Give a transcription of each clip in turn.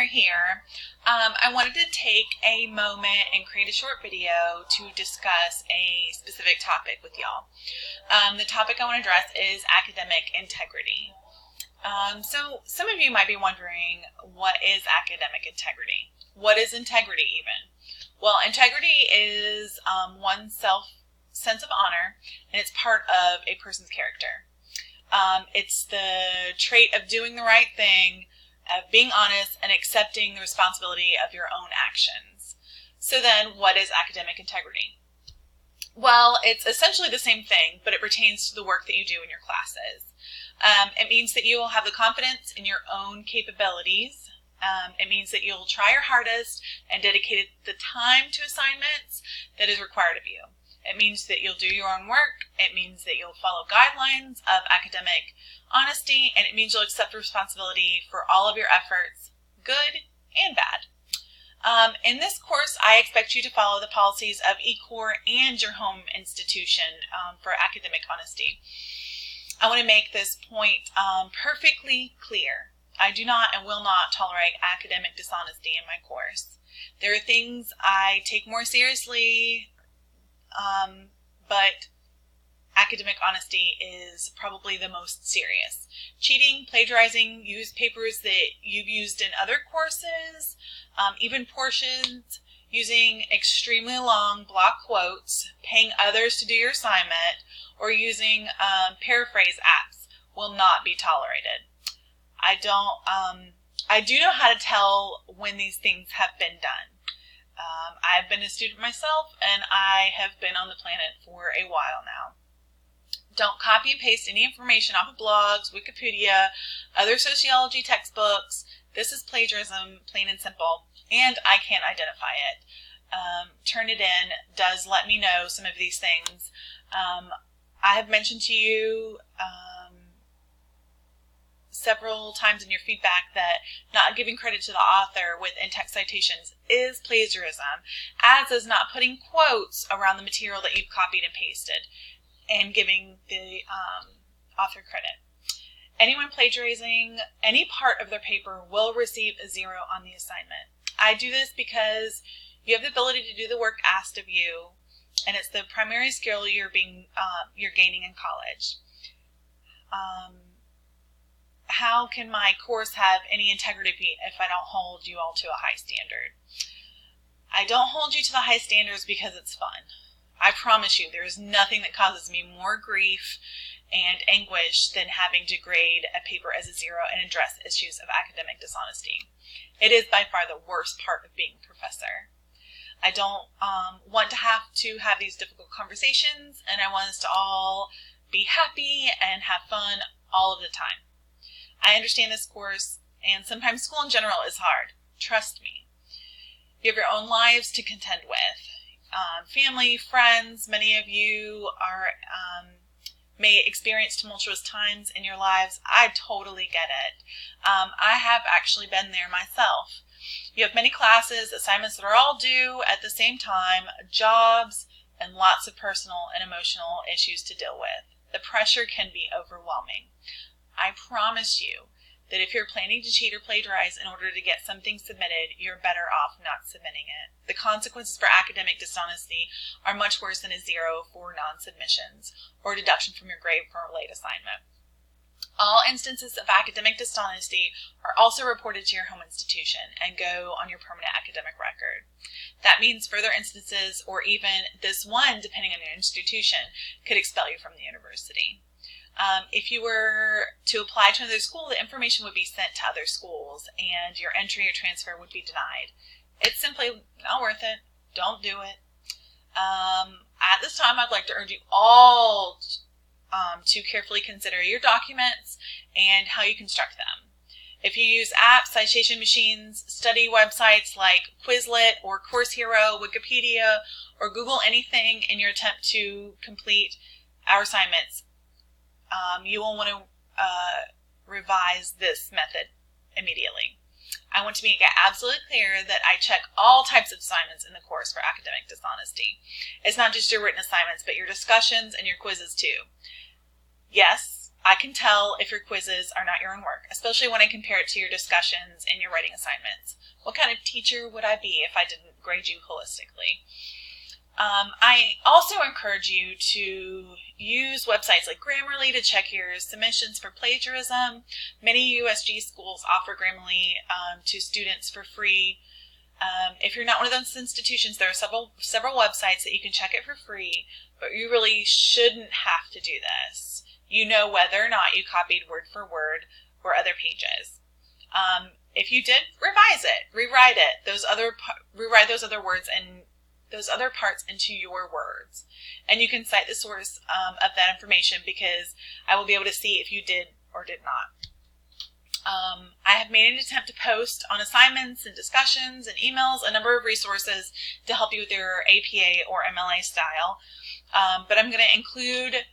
Claire here. I wanted to take a moment and create a short video to discuss a specific topic with y'all. The topic I want to address is academic integrity. So some of you might be wondering, what is academic integrity? What is integrity even? Well, integrity is one's sense of honor, and it's part of a person's character. It's the trait of doing the right thing, of being honest, and accepting the responsibility of your own actions. So then, what is academic integrity? Well, it's essentially the same thing, but it pertains to the work that you do in your classes. It means that you will have the confidence in your own capabilities. It means that you'll try your hardest and dedicate the time to assignments that is required of you. It means that you'll do your own work. It means that you'll follow guidelines of academic honesty, and it means you'll accept responsibility for all of your efforts, good and bad. In this course, I expect you to follow the policies of eCore and your home institution for academic honesty. I want to make this point perfectly clear. I do not and will not tolerate academic dishonesty in my course. There are things I take more seriously, but academic honesty is probably the most serious. Cheating, plagiarizing, used papers that you've used in other courses, even portions, using extremely long block quotes, paying others to do your assignment, or using paraphrase apps will not be tolerated. I do know how to tell when these things have been done. I've been a student myself, and I have been on the planet for a while now. Don't copy and paste any information off of blogs, Wikipedia, other sociology textbooks. This is plagiarism, plain and simple, and I can't identify it. Turnitin does let me know some of these things. I have mentioned to you several times in your feedback that not giving credit to the author with in-text citations is plagiarism, as is not putting quotes around the material that you've copied and pasted and giving the author credit. Anyone plagiarizing any part of their paper will receive a 0 on the assignment. I do this because you have the ability to do the work asked of you, and it's the primary skill you're gaining in college. How can my course have any integrity if I don't hold you all to a high standard? I don't hold you to the high standards because it's fun. I promise you, there is nothing that causes me more grief and anguish than having to grade a paper as a 0 and address issues of academic dishonesty. It is by far the worst part of being a professor. I don't want to have these difficult conversations, and I want us to all be happy and have fun all of the time. I understand this course, and sometimes school in general is hard. Trust me. You have your own lives to contend with. Family, friends, many of you may experience tumultuous times in your lives. I totally get it. I have actually been there myself. You have many classes, assignments that are all due at the same time, jobs, and lots of personal and emotional issues to deal with. The pressure can be overwhelming. I promise you that if you're planning to cheat or plagiarize in order to get something submitted, you're better off not submitting it. The consequences for academic dishonesty are much worse than a 0 for non-submissions or deduction from your grade for a late assignment. All instances of academic dishonesty are also reported to your home institution and go on your permanent academic record. That means further instances, or even this one, depending on your institution, could expel you from the university. If you were to apply to another school, the information would be sent to other schools and your entry or transfer would be denied. It's simply not worth it. Don't do it. At this time, I'd like to urge you all to carefully consider your documents and how you construct them. If you use apps, citation machines, study websites like Quizlet or Course Hero, Wikipedia, or Google anything in your attempt to complete our assignments, you will want to revise this method immediately. I want to make it absolutely clear that I check all types of assignments in the course for academic dishonesty. It's not just your written assignments, but your discussions and your quizzes too. Yes, I can tell if your quizzes are not your own work, especially when I compare it to your discussions and your writing assignments. What kind of teacher would I be if I didn't grade you holistically? I also encourage you to use websites like Grammarly to check your submissions for plagiarism. Many USG schools offer Grammarly to students for free. If you're not one of those institutions, there are several websites that you can check it for free, but you really shouldn't have to do this. You know whether or not you copied word for word or other pages. If you did, revise it, rewrite it, rewrite those other words and those other parts into your words. And you can cite the source of that information, because I will be able to see if you did or did not. I have made an attempt to post on assignments and discussions and emails a number of resources to help you with your APA or MLA style, but I'm going to include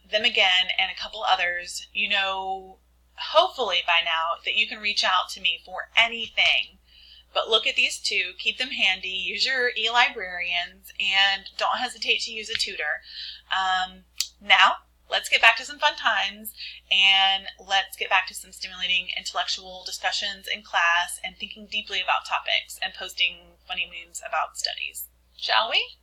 them again and a couple others. You know, hopefully by now, that you can reach out to me for anything. But look at these two, keep them handy, use your e-librarians, and don't hesitate to use a tutor. Now, let's get back to some fun times, and let's get back to some stimulating intellectual discussions in class and thinking deeply about topics and posting funny memes about studies. Shall we?